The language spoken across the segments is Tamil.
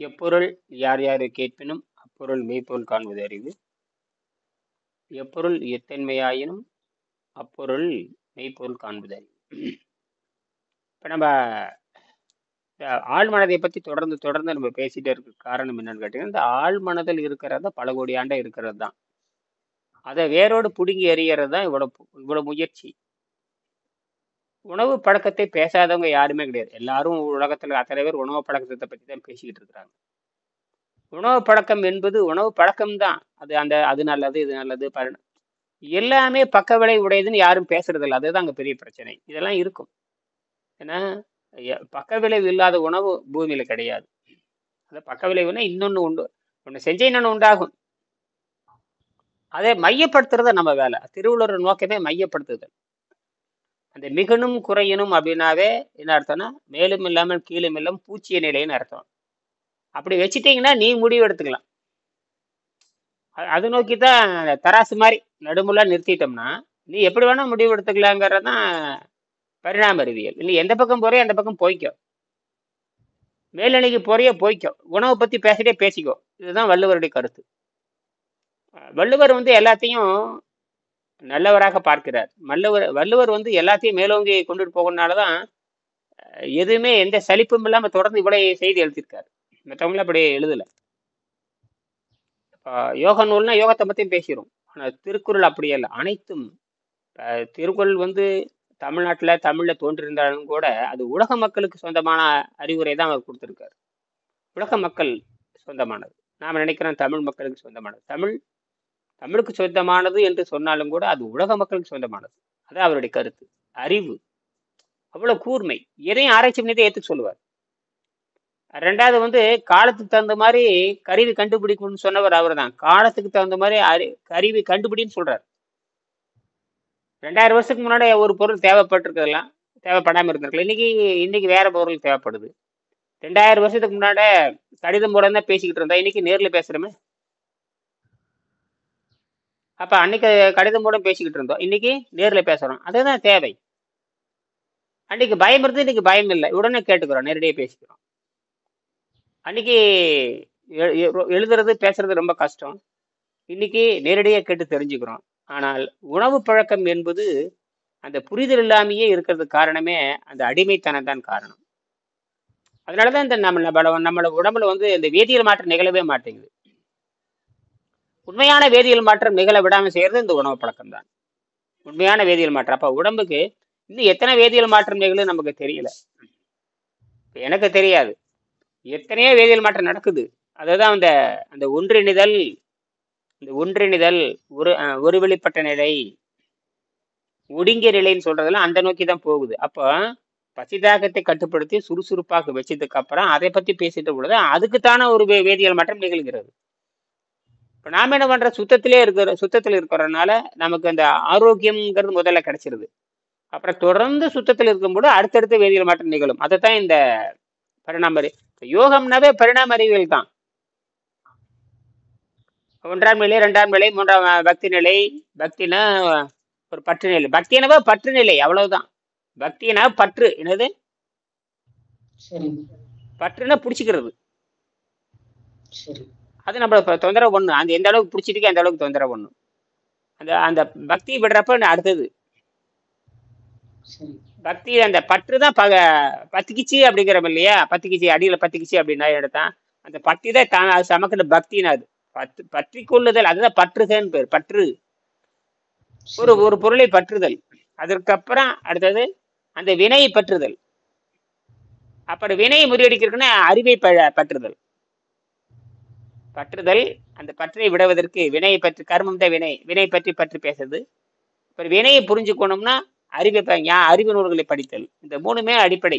எப்பொருள் யார் யாரு கேட்பினும் அப்பொருள் மெய்ப்பொருள் காண்பது அறிவு. எப்பொருள் எத்தன்மையாயினும் அப்பொருள் மெய்ப்பொருள் காண்பது அறிவு. இப்போ நம்ம ஆழ்மனதை பற்றி தொடர்ந்து தொடர்ந்து நம்ம பேசிட்டே இருக்க காரணம் என்னன்னு கேட்டீங்கன்னா, இந்த ஆழ்மனதில் இருக்கிறத பல கோடி ஆண்டா இருக்கிறது தான். அதை வேரோடு பிடுங்கி எறிகிறது தான் இவ்வளவு முயற்சி. உணவு பழக்கத்தை பேசாதவங்க யாருமே கிடையாது. எல்லாரும் உலகத்துல அத்தனை பேர் உணவு பழக்கத்தை பற்றி தான் பேசிக்கிட்டு இருக்கிறாங்க. உணவு பழக்கம் என்பது உணவு பழக்கம்தான். அது நல்லது, இது நல்லது, எல்லாமே பக்க விளை உடையதுன்னு யாரும் பேசுறது இல்லை. அதுதான் அங்க பெரிய பிரச்சனை. இதெல்லாம் இருக்கும். ஏன்னா பக்க விளைவு இல்லாத உணவு பூமியில கிடையாது. அது பக்க விளைவுனா இன்னொன்னு உண்டு, ஒண்ணு செஞ்ச இன்னொன்னு உண்டாகும். அதை மையப்படுத்துறத நம்ம வேலை. திருவள்ளுவர் நோக்கமே மையப்படுத்துதல். அந்த மிகனும் குறையணும் அப்படின்னாவே என்ன அர்த்தம்னா, மேலும் இல்லாமல் கீழும் இல்லாமல் பூச்சிய நிலைன்னு அர்த்தம். அப்படி வச்சுட்டீங்கன்னா நீ முடிவு எடுத்துக்கலாம். அது நோக்கிதான் தராசு மாதிரி நடுமுலா நிறுத்திட்டோம்னா நீ எப்படி வேணா முடிவு எடுத்துக்கலாங்கிறதான் பரிணாம அறிவியல். இல்லை எந்த பக்கம் போறியோ அந்த பக்கம் போய்க்கோ, மேலணிக்கு போறியோ போய்க்கோ, உணவை பத்தி பேசிட்டே பேசிக்கோ. இதுதான் வள்ளுவருடைய கருத்து. வள்ளுவர் எல்லாத்தையும் நல்லவராக பார்க்கிறார். வள்ளுவர் எல்லாத்தையும் மேலோங்கி கொண்டுட்டு போகணுனாலதான் எதுவுமே எந்த சலிப்பும் இல்லாம தொடர்ந்து இவ்வளவு செய்தி எழுதியிருக்காரு. மற்றவங்கள அப்படி எழுதல. யோக நூல்னா யோகத்தை பத்தியும் பேசிடும். ஆனா திருக்குறள் அப்படி இல்லை. அனைத்தும் திருக்குறள் தமிழ்ல தோன்றியிருந்தாலும் கூட அது உலக மக்களுக்கு சொந்தமான அறிவுரை தான் அவர் கொடுத்திருக்காரு. உலக மக்கள் சொந்தமானது. நாம நினைக்கிறோம் தமிழ் மக்களுக்கு சொந்தமானது. தமிழுக்கு சொந்தமானது என்று சொன்னாலும் கூட அது உலக மக்களுக்கு சொந்தமானது. அது அவருடைய கருத்து. அறிவு அவ்வளவு கூர்மை. எதையும் ஆராய்ச்சி பண்ணி ஏற்றுக்க சொல்லுவார். ரெண்டாவது காலத்துக்கு தகுந்த மாதிரி கருவி கண்டுபிடிக்கணும்னு சொன்னவர் அவர் தான். காலத்துக்கு தகுந்த மாதிரி கருவி கண்டுபிடின்னு சொல்றாரு. 2000 வருஷத்துக்கு முன்னாடி ஒரு பொருள் தேவைப்பட்டிருக்கலாம், தேவைப்படாம இருந்திருக்கலாம். இன்னைக்கு வேற பொருள் தேவைப்படுது. 2000 வருஷத்துக்கு முன்னாடி கடிதம் மூலம் தான் பேசிக்கிட்டு இருந்தா, இன்னைக்கு நேர்ல பேசுறோமே. அப்ப அன்னைக்கு கடிதம் மூலம் பேசிக்கிட்டு இருந்தோம், இன்னைக்கு நேர்ல பேசுறோம். அதுதான் தேவை. அன்னைக்கு பயம் இருந்து இன்னைக்கு பயம் இல்லை, உடனே கேட்டுக்கிறோம், நேரடியாக பேசிக்கிறோம். அன்னைக்கு எழுதுறது பேசுறது ரொம்ப கஷ்டம், இன்னைக்கு நேரடியாக கேட்டு தெரிஞ்சுக்கிறோம். ஆனால் உணவு பழக்கம் என்பது அந்த புரிதல் இல்லாமையே இருக்கிறதுக்கு காரணமே அந்த அடிமைத்தனம் தான் காரணம். அதனாலதான் இந்த நம்மளோட உடம்புல இந்த வேதியியல் மாற்றம் நிகழவே மாட்டேங்குது. உண்மையான வேதியியல் மாற்றம் நிகழ விடாம செய்யறது இந்த உணவு பழக்கம் தான் உண்மையான வேதியியல் மாற்றம். அப்ப உடம்புக்கு இன்னும் எத்தனை வேதியியல் மாற்றம் நிகழும் நமக்கு தெரியல. எனக்கு தெரியாது, எத்தனையோ வேதியியல் மாற்றம் நடக்குது. அதுதான் அந்த ஒன்றிணைதல், ஒரு வெளிப்பட்ட நிலை, ஒடுங்கிய நிலைன்னு சொல்றதெல்லாம் அந்த நோக்கி தான் போகுது. அப்போ பசிதாகத்தை கட்டுப்படுத்தி சுறுசுறுப்பாக வச்சதுக்கு அப்புறம் அதை பத்தி பேசிட்டு பொழுது அதுக்குத்தான ஒரு வேதியியல் மாற்றம் நிகழ்கிறது. இப்போ நாம என்ன பண்ற, சுத்தத்தில் இருக்கிறதுனால நமக்கு அந்த ஆரோக்கியம்ங்கிறது முதல்ல கிடைச்சிருது. அப்புறம் தொடர்ந்து சுத்தத்தில் இருக்கும்போது அடுத்தடுத்த வேதியியல் மாற்றம் நிகழும். அதைத்தான் இந்த பரிணாம யோகம்னாவே பரிணாம அறிவியல் தான். 1ஆம் நிலை, 2ஆம் நிலை, 3ஆம் பக்தி நிலை. பக்தினா ஒரு பற்று நிலை. பக்தினவா பற்று நிலை, அவ்வளவுதான். பக்தினா பற்று. என்னது பற்றுனா பிடிச்சிக்கிறது. அது நம்ம தொந்தரவு ஒண்ணு. அந்த எந்த அளவுக்கு பிடிச்சிட்டு அந்த அளவுக்கு தொந்தரவு ஒண்ணு. அந்த பக்தி விடுறப்ப அடுத்தது பக்தி. அந்த பற்று தான் பத்திக்கிச்சு அப்படிங்கிறோம் இல்லையா, பத்திக்கிச்சு அடியில பத்திக்கிச்சு அப்படின்னா எடுத்தான் அந்த பக்தி தான் அது சமக்கிற பக்தினா அது பற்றி கொள்ளுதல். அதுதான் பற்றுதல் பேர். பற்று ஒரு பொருளை பற்றுதல். அதற்கப்புறம் அடுத்தது அந்த வினையை பற்றுதல். அப்படி வினையை முறியடிக்கிறதுக்குன்னா அறிவை பற்றுதல். அந்த பற்றை விடுவதற்கு வினையை பற்றி, கர்மம் தான் வினை பற்றி பேசுறது. இப்போ வினையை புரிஞ்சுக்கணும்னா அறிவு நூல்களை படித்தல். இந்த 3மே அடிப்படை.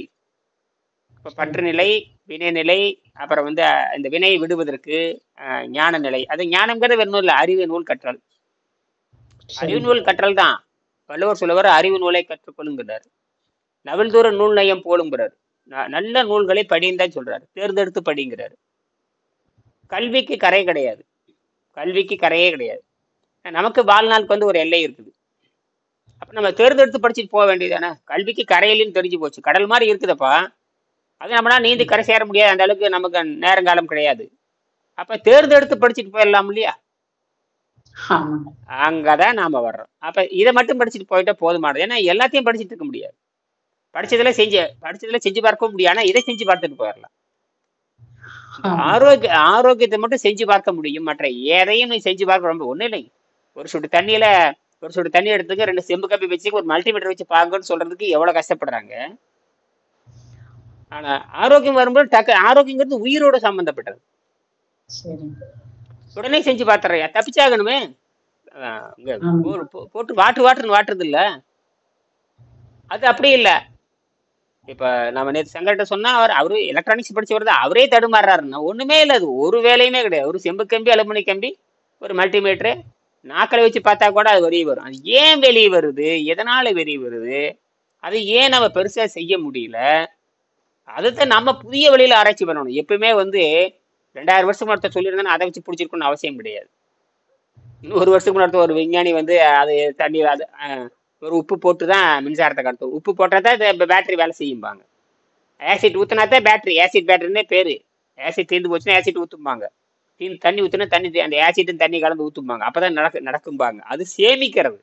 இப்போ பற்று நிலை, வினை நிலை, அப்புறம் இந்த வினையை விடுவதற்கு ஞான நிலை. அது ஞானம்ங்கிறது வேற ஒன்றும் இல்லை, அறிவு நூல் கற்றல். அறிவு நூல் கற்றல் தான். வள்ளுவர் சொல்லுவார், அறிவு நூலை கற்றுக்கொள்ளுங்கிறார். நவல்தூர நூல் நயம் போலுங்கிறார். நல்ல நூல்களை படின்னு தான் சொல்றாரு, தேர்ந்தெடுத்து படிங்கிறாரு. கல்விக்கு கரை கிடையாது, கல்விக்கு கரையே கிடையாது. நமக்கு வாழ்நாளுக்கு ஒரு எல்லை இருக்குது. அப்ப நம்ம தேர்ந்தெடுத்து படிச்சுட்டு போக வேண்டியதானே. கல்விக்கு கரையிலன்னு தெரிஞ்சு போச்சு, கடல் மாதிரி இருக்குதப்பா. அது நம்மளால நீந்தி கரை சேர முடியாது, அந்த அளவுக்கு நமக்கு நேரங்காலம் கிடையாது. அப்ப தேர்ந்தெடுத்து படிச்சுட்டு போயிடலாம் இல்லையா? ஆமாங்க. அங்கதான் நாம வர்றோம். அப்ப இதை மட்டும் படிச்சுட்டு போயிட்டா போதுமானது. ஏன்னா எல்லாத்தையும் படிச்சுட்டு இருக்க முடியாது. படிச்சதுல செஞ்சு பார்க்க முடியும். ஆனா இதை செஞ்சு பார்த்துட்டு போயிடலாம். இந்த ஆமாங்க. ஆரோக்கியத்தை மட்டும் செஞ்சு பார்க்க முடியும். மற்ற எதையும் நீ செஞ்சு பார்க்க ரொம்ப ஒண்ணும் இல்லை. ஒரு சொட்டு தண்ணி எடுத்துக்க, 2 செம்பு கப்பி வச்சு ஒரு மல்டிமீட்டர் வச்சு பாருங்கன்னு சொல்றதுக்கு எவ்வளவு கஷ்டப்படுறாங்க. ஆனா ஆரோக்கியம் வரும்போது ஆரோக்கியங்கிறது உயிரோட சம்பந்தப்பட்டது. சரிங்க. உடனே செஞ்சு பார்த்துறையா, தப்பிச்சாகணுமே. இங்க ஆமாங்க. போட்டு வாட்டுன்னு வாட்டுறது இல்ல, அது அப்படி இல்ல. இப்ப நம்ம நேற்று சங்கர்கிட்ட சொன்னா அவரு எலக்ட்ரானிக்ஸ் படிச்சவர் தான், அவரே தடுமாறுறாருன்னா ஒண்ணுமே இல்லை. அது ஒரு வேலையுமே கிடையாது. ஒரு செம்பு கம்பி, அலுமினி கம்பி, ஒரு மல்டிமீட்டரு, நாக்களை வச்சு பார்த்தா கூட அது வெளியே வரும். அது ஏன் வெளியே வருது, எதனால வெளியே வருது, அது ஏன் நம்ம பெருசா செய்ய முடியல, அதுதான் நம்ம புதிய வழியில ஆராய்ச்சி பண்ணணும். எப்பவுமே 2000 வருஷம் ஒருத்தர் சொல்லியிருந்தா அதை வச்சு பிடிச்சிருக்கணும்னு அவசியம் கிடையாது. 100 வருஷத்துக்கு முன்னாடி ஒரு விஞ்ஞானி அது தண்ணீர் அது ஒரு உப்பு போட்டு தான் மின்சாரத்தை கடத்தும். உப்பு போட்டால் தான் பேட்டரி வேலை செய்யும்பாங்க. ஆசிட் ஊற்றினா தான் பேட்டரி, ஆசிட் பேட்டரின்னே பேரு. ஆசிட் தீர்ந்து போச்சுன்னா ஆசிட் ஊற்றும்பாங்க. தண்ணி ஊற்றினா தண்ணி, அந்த ஆசிட்டும் தண்ணி கலந்து ஊற்றும்பாங்க. அப்பதான் நடக்கும்பாங்க. அது சேமிக்கிறது.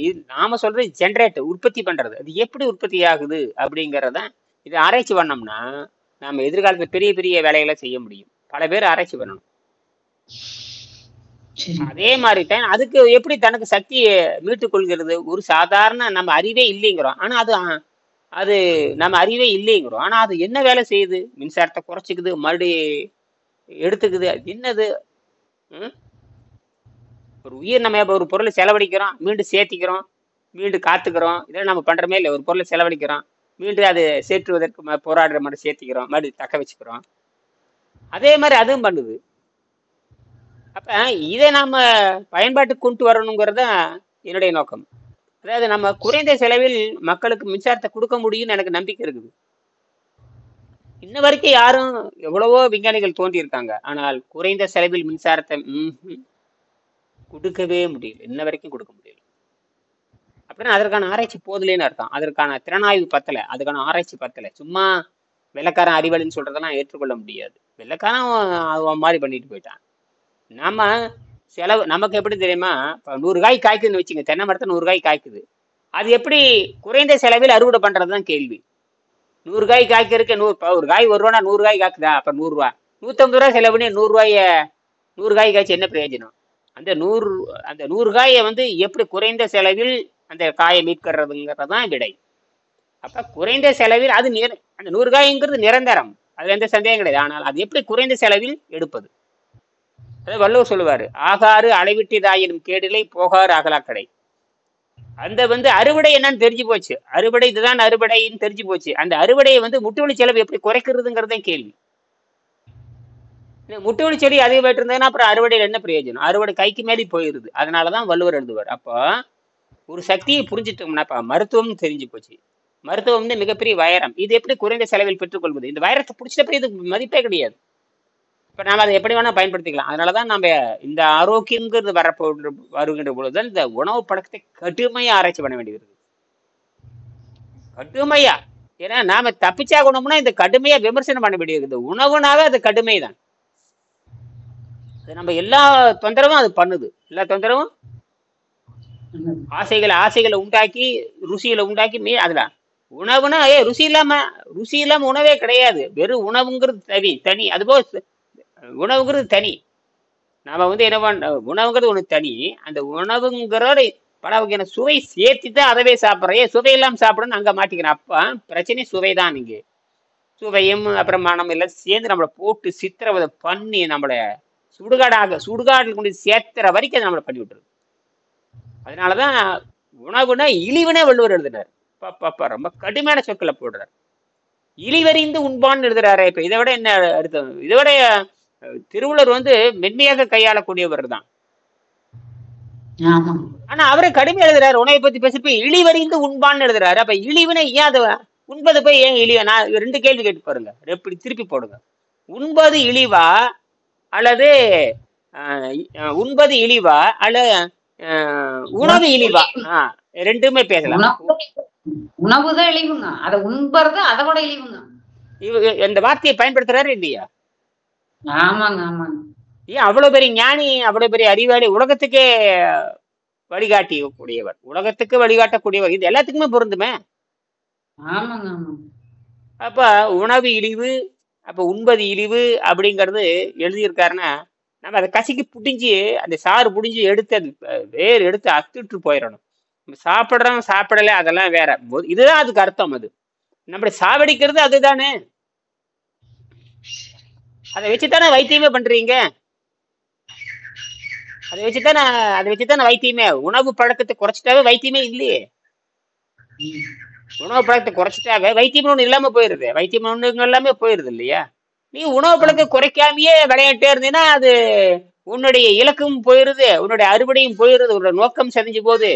இது நாம சொல்றது ஜென்ரேட், உற்பத்தி பண்றது. அது எப்படி உற்பத்தி ஆகுது அப்படிங்கறதான் இது ஆராய்ச்சி பண்ணோம்னா நம்ம எதிர்காலத்துல பெரிய பெரிய வேலைகளை செய்ய முடியும். பல பேர் ஆராய்ச்சி பண்ணணும். அதே மாதிரி தான் அதுக்கு எப்படி தனக்கு சக்தியை மீட்டுக் கொள்கிறது. ஒரு சாதாரண நம்ம அறிவே இல்லைங்கிறோம், ஆனா அது நம்ம அறிவே இல்லைங்கிறோம், ஆனா அது என்ன வேலை செய்யுது? மின்சாரத்தை குறைச்சிக்குது, மறுபடி எடுத்துக்குது. அது என்னது? ஒரு உயிர், நம்ம ஒரு பொருளை செலவழிக்கிறோம், மீண்டும் சேர்த்திக்கிறோம், மீண்டும் காத்துக்கிறோம். இதெல்லாம் நம்ம பண்றமே இல்லை. ஒரு பொருளை செலவழிக்கிறோம், மீண்டும் அதை சேர்த்துவதற்கு போராடுற மாதிரி சேர்த்திக்கிறோம், மறுபடியும் தக்க வச்சுக்கிறோம். அதே மாதிரி அதுவும் பண்ணுது. அப்ப இதை நாம பயன்பாட்டுக்கு கொண்டு வரணுங்கிறத என்னுடைய நோக்கம். அதாவது நம்ம குறைந்த செலவில் மக்களுக்கு மின்சாரத்தை கொடுக்க முடியும்னு எனக்கு நம்பிக்கை இருக்குது. இன்ன வரைக்கும் யாரும், எவ்வளவோ விஞ்ஞானிகள் தோன்றி இருக்காங்க, ஆனால் குறைந்த செலவில் மின்சாரத்தை கொடுக்கவே முடியல. இன்ன வரைக்கும் கொடுக்க முடியல. அப்படின்னா அதற்கான ஆராய்ச்சி போதிலேன்னு அர்த்தம். அதற்கான திறனாய்வு பத்தலை, அதுக்கான ஆராய்ச்சி பத்தலை. சும்மா வெள்ளக்காரன் அறிவாளின்னு சொல்றதெல்லாம் ஏற்றுக்கொள்ள முடியாது. வெள்ளக்காரன் மாதிரி பண்ணிட்டு போயிட்டான். நாம செலவு நமக்கு எப்படி தெரியுமா? இப்போ 100 காய் காய்க்குதுன்னு வச்சுங்க, தென்னை மரத்தை 100 காய் காய்க்குது. அது எப்படி குறைந்த செலவில் அறுவடை பண்றதுதான் கேள்வி. 100 காய் காய்க்கிறதுக்கு ஒரு காய் 1 ரூபா, 100 காய் காக்குதா? அப்ப 100 ரூபா, 150 ரூபா செலவு பண்ணி 100 காய் காய்ச்சி என்ன பிரயோஜனம்? அந்த 100 காயை எப்படி குறைந்த செலவில் அந்த காயை மீட்கிறதுங்கிறதான் விடை. அப்ப குறைந்த செலவில் அது அந்த 100 காய்ங்கிறது நிரந்தரம், அதுல எந்த சந்தேகம் கிடையாது. ஆனால் அது எப்படி குறைந்த செலவில் எடுப்பது? அதாவது வள்ளுவர் சொல்லுவாரு, ஆகாறு அளவிட்டிதாயினும் கேடிலை, போகாறு அகலாக்கடை. அந்த அறுவடை என்னன்னு தெரிஞ்சு போச்சு. அறுவடை இதுதான் அறுவடைன்னு தெரிஞ்சு போச்சு. அந்த அறுவடையை முட்டு வழி செலவு எப்படி குறைக்கிறதுங்கிறதே கேள்வி. முட்டு வழி செடி அதிகமாயிட்டு இருந்ததுன்னா அப்புறம் அறுவடையில் என்ன பிரயோஜனம்? அறுவடை கைக்கு மேலே போயிருது. அதனாலதான் வள்ளுவர் எழுதுவார். அப்போ ஒரு சக்தியை புரிஞ்சுட்டோம்னா, இப்ப மருத்துவம் தெரிஞ்சு போச்சு. மருத்துவம் மிகப்பெரிய வைரம். இது எப்படி குறைந்த செலவில் பெற்றுக்கொள்வது? இந்த வைரத்தை பிடிச்சிட்ட இதுக்கு மதிப்பே கிடையாது. இப்ப நாம அதை எப்படி வேணா பயன்படுத்திக்கலாம். அதனாலதான் நம்ம இந்த ஆரோக்கியங்கிறது வருகின்ற பொழுதுதான் இந்த உணவு பழக்கத்தை கடுமையா ஆராய்ச்சி பண்ண வேண்டியது இருக்கு. கடுமையா. ஏன்னா நாம தப்பிச்சாகணும்னா இந்த கடுமையா விமர்சனம் பண்ண வேண்டியது. இந்த உணவுனாவே அது கடுமைதான். அது நம்ம எல்லா தொந்தரவும் அது பண்ணுது. எல்லா தொந்தரவும் ஆசைகளை உண்டாக்கி, ருசிகளை உண்டாக்கி அதுல உணவுனா ருசி இல்லாம உணவே கிடையாது. வெறும் உணவுங்கிறது தனி. அதுபோல் உணவுங்கிறது தனி. நாம என்ன பண்ண, உணவுங்கிறது ஒண்ணு தனி. அந்த உணவுங்கிறோட பல வகையான சுவை சேர்த்து தான் அதவே சாப்பிட்றேன். சுவை இல்லாம சாப்பிடணும்னு அங்க மாட்டிக்கிறேன். அப்ப பிரச்சனை சுவைதான். இங்க சுவையும் அப்புறம் மனம் எல்லாம் சேர்ந்து நம்மளை போட்டு சித்திரவதை பண்ணி நம்மளை சுடுகாட்டில் கொண்டு சேர்த்துற வரைக்கும் நம்மளை பண்ணி விட்டுருது. அதனாலதான் உணவுனா இழிவுனே வள்ளுவர் எழுதுறாரு. ரொம்ப கடுமையான சொற்களை போடுறாரு. இழிவறிந்து உண்பான்னு எழுதுறாரு. இப்ப இதை விட என்ன அர்த்தம்? இதை விட திருவள்ளுவர் மென்மையாக கையாளக்கூடியவர் தான். ஆனா அவரை கடுமையா எழுதுறாரு. உணவை பத்தி பேசப்ப இழிவறிந்து உண்பான்னு எழுதுறாரு. அப்ப இழிவுனே ஏன் அதை உண்பது போய் ஏன் இழிவா? நான் 2 கேள்வி கேட்டு பாருங்க, எப்படி திருப்பி போடுங்க. உண்பது இழிவா அல்லது உண்பது இழிவா அல்ல உணவு இழிவா? 2மே பேசலாம். உணவு தான் இழிவுங்க. அதை உண்பறது அதை விட இழிவுங்க. இந்த வார்த்தையை பயன்படுத்துறாரு இல்லையா? ஆமாங்க ஆமாங்க. ஏன் அவ்வளவு பெரிய ஞானி, அவ்வளவு பெரிய அறிவாளி, உலகத்துக்கே வழிகாட்டி கூடியவர், உலகத்துக்கு வழிகாட்டக்கூடியவர், இது எல்லாத்துக்குமே பொருந்துமே. ஆமாங்க ஆமாங்க. அப்ப உணவு இழிவு, அப்ப உண்பது இழிவு அப்படிங்கிறது எழுதியிருக்காருன்னா, நம்ம அதை கசிக்கு புடிஞ்சு அந்த சாறு புடிஞ்சு எடுத்து அது வேறு எடுத்து அத்துட்டு போயிடணும். சாப்பிடுறோம் சாப்பிடல அதெல்லாம் வேற. இதுதான் அதுக்கு அர்த்தம். அது நம்மளை சாவடிக்கிறது அதுதானே. அதை வச்சுதானே வைத்தியமே பண்றீங்க. அதை வச்சுதானே வைத்தியமே. உணவு பழக்கத்தை குறைச்சிட்டாவே வைத்தியமே இல்லையே. உணவு பழக்கத்தை குறைச்சிட்டாவே வைத்தியம் ஒண்ணு இல்லாம போயிருது. வைத்தியம் ஒண்ணு எல்லாமே போயிருது இல்லையா? நீ உணவு பழக்கத்தை குறைக்காமயே விளையாட்டே இருந்தீங்கன்னா அது உன்னுடைய இலக்கும் போயிருது, உன்னுடைய அறுவடையும் போயிருது, உன்னோட நோக்கம் செஞ்சு போகுது,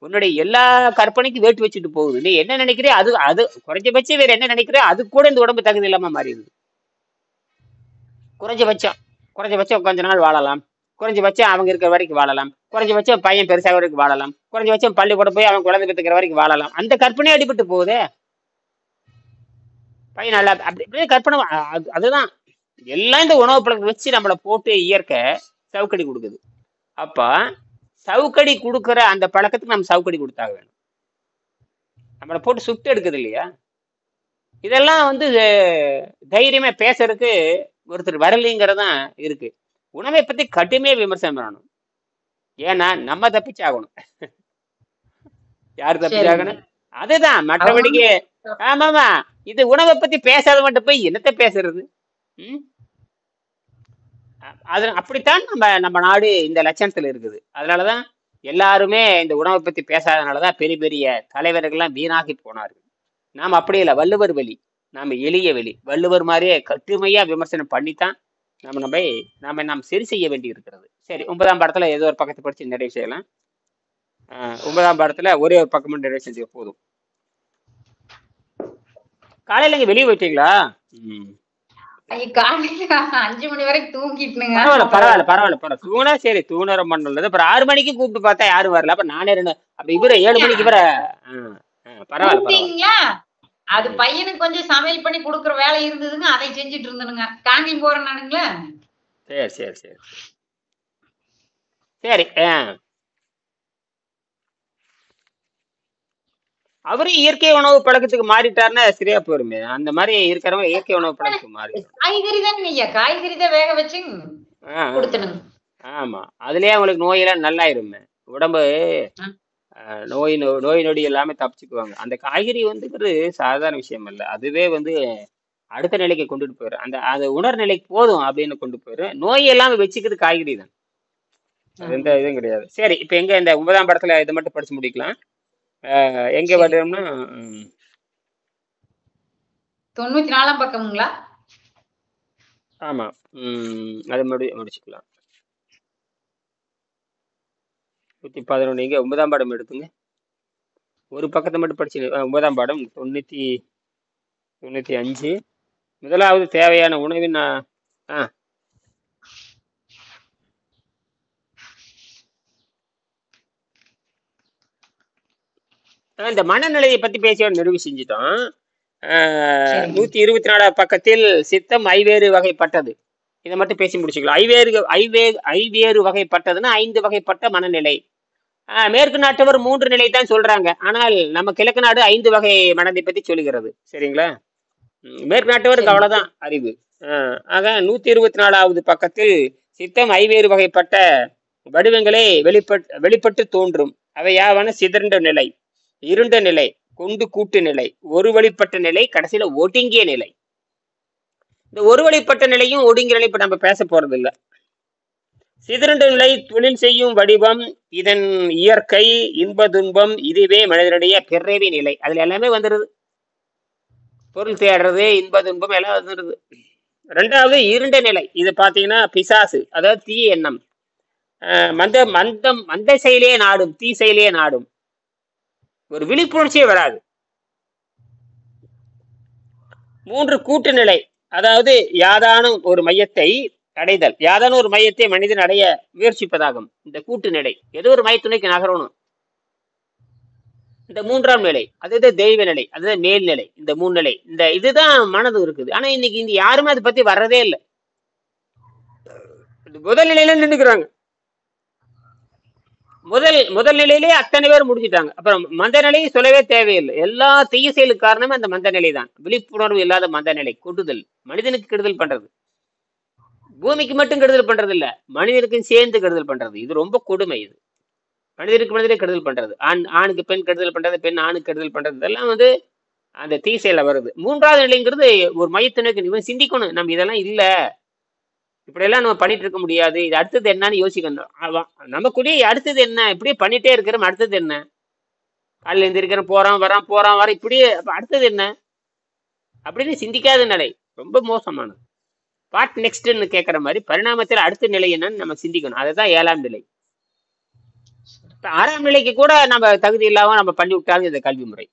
உன்னுடைய எல்லா கற்பனைக்கும் வேட்டு வச்சுட்டு போகுது. நீ என்ன நினைக்கிறே அது அது குறைஞ்சபட்சம் வேற என்ன நினைக்கிறே அது கூட இந்த உடம்பு தகுதி இல்லாம மாறிடுது. குறைஞ்சபட்சம் கொஞ்ச நாள் வாழலாம், குறைஞ்சபட்சம் அவங்க இருக்கிற வரைக்கும் வாழலாம், குறைஞ்சபட்சம் பையன் பெருசாக வரைக்கும் வாழலாம், குறைஞ்சபட்சம் பள்ளிக்கூடம் போய் அவன் குழந்தை பெற்றுக்கிற வரைக்கும் வாழலாம். அந்த கற்பனை அடிபட்டு போகுதே. பையன் நல்லா அப்படி இப்படியே கற்பனை. அதுதான் எல்லாம் இந்த உணவு பழக்கத்தை வச்சு நம்மளை போட்டு இயற்கை சவுக்கடி கொடுக்குது. அப்ப சவுக்கடி கொடுக்குற அந்த பழக்கத்துக்கு நம்ம சவுக்கடி கொடுத்தாக வேணும். நம்மளை போட்டு சுட்டு எடுக்குது இல்லையா? இதெல்லாம் தைரியமா பேசுறதுக்கு ஒருத்தர் வரலைங்கிறதான் இருக்கு. உணவை பத்தி கடுமையா விமர்சனம் பண்ணணும். ஏன்னா நம்ம தப்பிச்சாகணும். யாரு தப்பிச்சாகணும்? அதுதான். மற்றபடிக்கு ஆமாமா இது உணவை பத்தி பேசாத மட்டும் போய் என்னத்தை பேசுறது? அது அப்படித்தான் நம்ம நாடு இந்த லட்சணத்துல இருக்குது. அதனாலதான் எல்லாருமே இந்த உணவை பத்தி பேசாதனாலதான் பெரிய பெரிய தலைவர்கள்லாம் வீணாகி போனார்கள். நாம் அப்படி இல்லை, வள்ளுவர் வெளி, நாம எளிய வெளி. வள்ளுவர் மாதிரியே கட்டுமையா விமர்சனம் பண்ணித்தான் நாம் சரி செய்ய வேண்டி இருக்கிறது. சரி, 9ஆம் பாடத்துல ஏதோ ஒரு பக்கத்தை படிச்சு நிறைவு செய்யலாம். 9ஆம் பாடத்துல ஒரே ஒரு பக்கம் நிறைவு செஞ்சு போதும். காலையில இங்க வெளியே போயிட்டீங்களா? காலையில 5 மணி வரைக்கும் தூங்கிட்டுங்க. பரவாயில்ல. தூணா சரி, தூண ரொம்ப நல்லது. அப்புறம் 6 மணிக்கு கூப்பிட்டு பார்த்தா யாரும் வரல. அப்ப நானே அப்ப இவரு 7 மணிக்கு இவர பரவாயில்ல. அது பையனுக்கு கொஞ்சம் சமையல் பண்ணி கொடுக்குற வேலை இருந்ததுங்க, அதை செஞ்சுட்டு இருந்தனுங்க. காங்கேயம் போறேன் நானுங்களா. சரி. அவரு இயற்கை உணவு பழக்கத்துக்கு மாறிட்டாருன்னா சரியா போயிருமே. அந்த மாதிரி இருக்கிறவங்க இயற்கை உணவு பழக்கத்துக்கு மாறி காய்கறி தான் ஐயா, காய்கறி தான் வேக வச்சு கொடுத்தனுங்க. ஆமா, அதுலயே அவங்களுக்கு நோயெல்லாம் நல்லாயிருமே. உடம்பு நோய் நொடி எல்லாமே தப்பிச்சுக்குவாங்க. அந்த காய்கறி சாதாரண விஷயம் இல்ல. அதுவே அடுத்த நிலைக்கு கொண்டுட்டு போயிடும். அந்த உணர்நிலைக்கு போதும் அப்படின்னு கொண்டு போயிடும். நோய் எல்லாம் வச்சுக்கிறது காய்கறி தான், எந்த இதுவும் கிடையாது. சரி, இப்ப எங்க இந்த 9ஆம் பாடத்துல இதை மட்டும் படிச்சு முடிக்கலாம். எங்க வரும்னா 94ஆம் பக்கம்ங்களா? ஆமா, அது முடிச்சுக்கலாம். 111. இங்க 9ஆம் பாடம் எடுத்துங்க. ஒரு பக்கத்தை மட்டும் படிச்சு 9ஆம் பாடம் 95. முதலாவது தேவையான உணவின் இந்த மனநிலையை பத்தி பேசி நிறைவு செஞ்சுட்டோம். 124 பக்கத்தில் சித்தம் ஐவேறு வகைப்பட்டது. இதை மட்டும் பேசி முடிச்சுக்கலாம். ஐவேறு வகைப்பட்டதுன்னா 5 வகைப்பட்ட மனநிலை. மேற்கு நாட்டவர் 3 நிலை தான் சொல்றாங்க. ஆனால் நம்ம கிழக்கு நாடு 5 வகை மனதை பத்தி சொல்லுகிறது. சரிங்களா? மேற்கு நாட்டவருக்கு அவ்வளவுதான் அறிவு. ஆக 124வது பக்கத்தில் சித்தம் ஐவேறு வகைப்பட்ட வடிவங்களே வெளிப்பட்டு தோன்றும். அவை யாவன சிதறண்ட நிலை, இருண்ட நிலை, கொண்டு கூட்டு நிலை, ஒரு வழிப்பட்ட நிலை, கடைசியில ஒடுங்கிய நிலை. இந்த ஒரு வழிப்பட்ட நிலையும் ஒடுங்கிய நிலை இப்ப நம்ம பேச போறது இல்லை. சிதறண்ட நிலை தொழில் செய்யும் வடிவம், இதன் இயற்கை, இன்ப துன்பம், இதுவே மனிதனுடைய பிறவி நிலை. அதுல எல்லாமே வந்துடுது. பொருள் தேடுறது, இன்ப துன்பம் எல்லாம் வந்துடுது. 2வது இருண்ட நிலை. இது பாத்தீங்கன்னா பிசாசு, அதாவது தீய எண்ணம். மந்த செயலே நாடும், தீ செயலே நாடும். ஒரு விழிப்புணர்ச்சியே வராது. 3 கூட்டு நிலை, அதாவது யாதானும் ஒரு மையத்தை அடைதல். யாதான ஒரு மையத்தை மனிதன் அடைய முயற்சிப்பதாகும் இந்த கூட்டு நிலை. ஏதோ ஒரு மையத்துணைக்கு நகரணும். இந்த மூன்றாம் நிலை, அதுதான் தெய்வ நிலை, அதுதான் மேல்நிலை. இந்த மூணு நிலை, இந்த இதுதான் மனது இருக்குது. ஆனா இன்னைக்கு இந்த யாருமே அதை பத்தி வர்றதே இல்லை. முதல் நிலையில நின்றுக்கிறாங்க. முதல் நிலையிலே அத்தனை பேர் முடிச்சுட்டாங்க. அப்புறம் மந்த நிலையை சொல்லவே தேவையில்லை. எல்லா தீய செயலுக்கு காரணமே அந்த மந்த நிலை தான். விழிப்புணர்வு இல்லாத மந்த நிலை, கொட்டுதல், மனிதனுக்கு கெடுதல் பண்றது. பூமிக்கு மட்டும் கெடுதல் பண்றது இல்ல, மனிதனுக்கும் சேர்ந்து கெடுதல் பண்றது. இது ரொம்ப கொடுமை. இது மனிதனுக்கு மனிதனே கெடுதல் பண்றது. ஆணுக்கு பெண் கெடுதல் பண்றது, பெண் ஆணுக்கு கெடுதல் பண்றது, இதெல்லாம் வந்து அந்த தீ செயல வருது. மூன்றாவது நிலைங்கிறது ஒரு மையத்தினருக்கு இவன் சிந்திக்கணும். நம்ம இதெல்லாம் இல்ல, இப்படியெல்லாம் நம்ம பண்ணிட்டு இருக்க முடியாது, இது அடுத்தது என்னன்னு யோசிக்கணும். நமக்குள்ளேயே அடுத்தது என்ன, இப்படியே பண்ணிட்டே இருக்கிறோம், அடுத்தது என்ன, காலையில் எழுந்திருக்கிறோம், போறோம் வரோம், போறோம் வரோம், இப்படியே அடுத்தது என்ன அப்படின்னு சிந்திக்காத நிலை ரொம்ப மோசமானது. வாட் நெக்ஸ்ட்னு கேட்குற மாதிரி பரிணாமத்தில் அடுத்த நிலை என்னன்னு நம்ம சிந்திக்கணும். அதுதான் 7ஆம் நிலை. இப்போ 6ஆம் நிலைக்கு கூட நம்ம தகுதி இல்லாம நம்ம பண்ணி விட்டாங்க இந்த கல்வி முறை,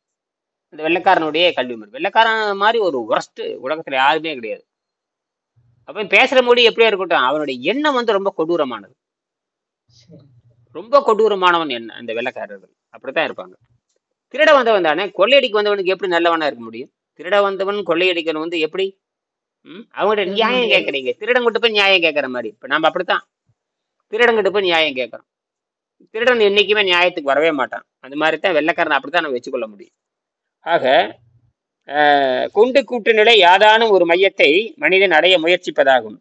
இந்த வெள்ளைக்காரனுடைய கல்வி முறை. வெள்ளைக்காரன் மாதிரி ஒரு ஒர்ஸ்ட் உலகத்துல யாருமே கிடையாது. அப்ப பேசுற மொழி எப்படியா இருக்கட்டும், அவனுடைய எண்ணம் வந்து ரொம்ப கொடூரமானது. ரொம்ப கொடூரமானவன் என்ன அந்த வெள்ளைக்காரர்கள் அப்படித்தான் இருப்பாங்க. திருட வந்தவன் தானே, கொள்ளையடிக்கு வந்தவனுக்கு எப்படி நல்லவனா இருக்க முடியும்? திருட வந்தவன் கொள்ளையடிக்கணும் வந்து எப்படி? அவங்ககிட்ட நியாயம் கேட்கறீங்க, திருடங்கிட்ட போய் நியாயம் கேட்கற மாதிரி. இப்ப நம்ம அப்படித்தான் திருடங்கிட்ட போய் நியாயம் கேட்கறோம். திருடன் என்னைக்குமே நியாயத்துக்கு வரவே மாட்டான். அந்த மாதிரி தான் வெள்ளைக்காரன் அப்படித்தான் நம்ம வச்சுக்கொள்ள முடியும். ஆக குண்டு கூட்டு நிலை யாதானும் ஒரு மையத்தை மனிதன் அடைய முயற்சிப்பதாகும்.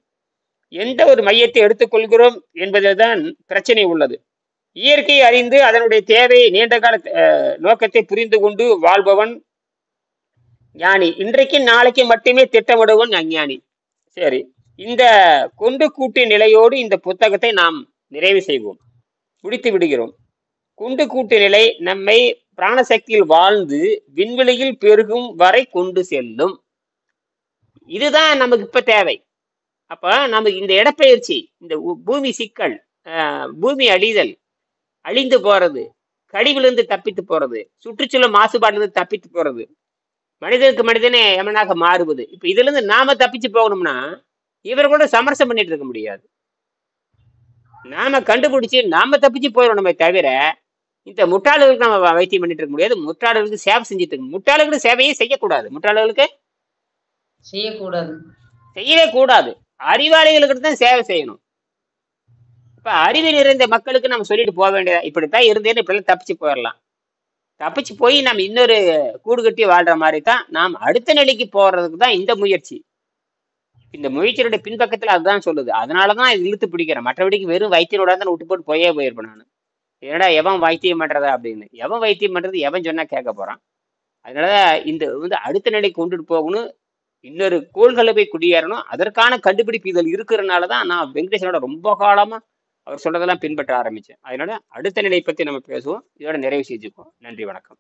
எந்த ஒரு மையத்தை எடுத்துக்கொள்கிறோம் என்பதில்தான் பிரச்சனை உள்ளது. இயற்கையை அறிந்து அதனுடைய தேவையை நீண்ட கால நோக்கத்தை புரிந்து கொண்டு வாழ்பவன் ஞானி. இன்றைக்கு நாளைக்கு மட்டுமே திட்டமிடுவன் அஞ்ஞானி. சரி, இந்த குண்டு கூட்டு நிலையோடு இந்த புத்தகத்தை நாம் நிறைவு செய்வோம், முடித்து விடுகிறோம். குண்டு கூட்டு நிலை நம்மை பிராணசக்தியில் வாழ்ந்து விண்வெளியில் பெருகும் வரை கொண்டு செல்லும். இதுதான் நமக்கு இப்ப தேவை. அப்ப நமக்கு இந்த இடப்பெயர்ச்சி, இந்த பூமி சிக்கல், பூமி அழிதல், அழிந்து போறது, கழிவிலிருந்து தப்பித்து போறது, சுற்றுச்சூழல் மாசுபாட்டிலிருந்து தப்பித்து போறது, மனிதனுக்கு மனிதனே எமனாக மாறுவது, இப்ப இதுல இருந்து நாம தப்பிச்சு போகணும்னா இவர் கூட சமரசம் பண்ணிட்டு இருக்க முடியாது. நாம கண்டுபிடிச்சு நாம தப்பிச்சு போயிடணுமே தவிர இந்த முட்டாளர்களுக்கு நம்ம வைத்தியம் பண்ணிட்டு இருக்க முடியாது. முட்டாளர்களுக்கு சேவை செஞ்சுட்டு இருக்கு. முட்டாளர்களுக்கு சேவையே செய்யக்கூடாது. முட்டாளர்களுக்கு செய்யவே கூடாது. அறிவாளிகளுக்கு தான் சேவை செய்யணும். இப்ப அறிவு நிறைந்த மக்களுக்கு நம்ம சொல்லிட்டு போக வேண்டியதா, இப்படித்தான் இருந்தேன்னு இப்படிலாம் தப்பிச்சு போயிடலாம். தப்பிச்சு போய் நம்ம இன்னொரு கூடு கட்டி வாழ்ற மாதிரி தான் நாம் அடுத்த நிலைக்கு போறதுக்கு தான் இந்த முயற்சி. இந்த முயற்சியோட பின்பக்கத்துல அதுதான் சொல்லுது. அதனாலதான் இது இழுத்து பிடிக்கிறேன். மற்றபடிக்கு வெறும் வைத்தியனோட தான் விட்டு போட்டு போயிருப்பேன் நான். என்னடா எவன் வைத்தியம் பண்றதா அப்படின்னு. எவன் வைத்தியம் பண்றது எவன் சொன்னா கேட்க போறான். அதனால இந்த வந்து அடுத்த நிலைக்கு கொண்டுட்டு போகணும், இன்னொரு கோள்களை போய் குடியேறணும். அதற்கான கண்டுபிடிப்பு இதில் இருக்கிறதுனாலதான் நான் வெங்கடேசனோட ரொம்ப காலமா அவர் சொல்றதெல்லாம் பின்பற்ற ஆரம்பிச்சேன். அதனால அடுத்த நிலை பத்தி நம்ம பேசுவோம். இதோட நிறைவு செஞ்சுக்குவோம். நன்றி, வணக்கம்.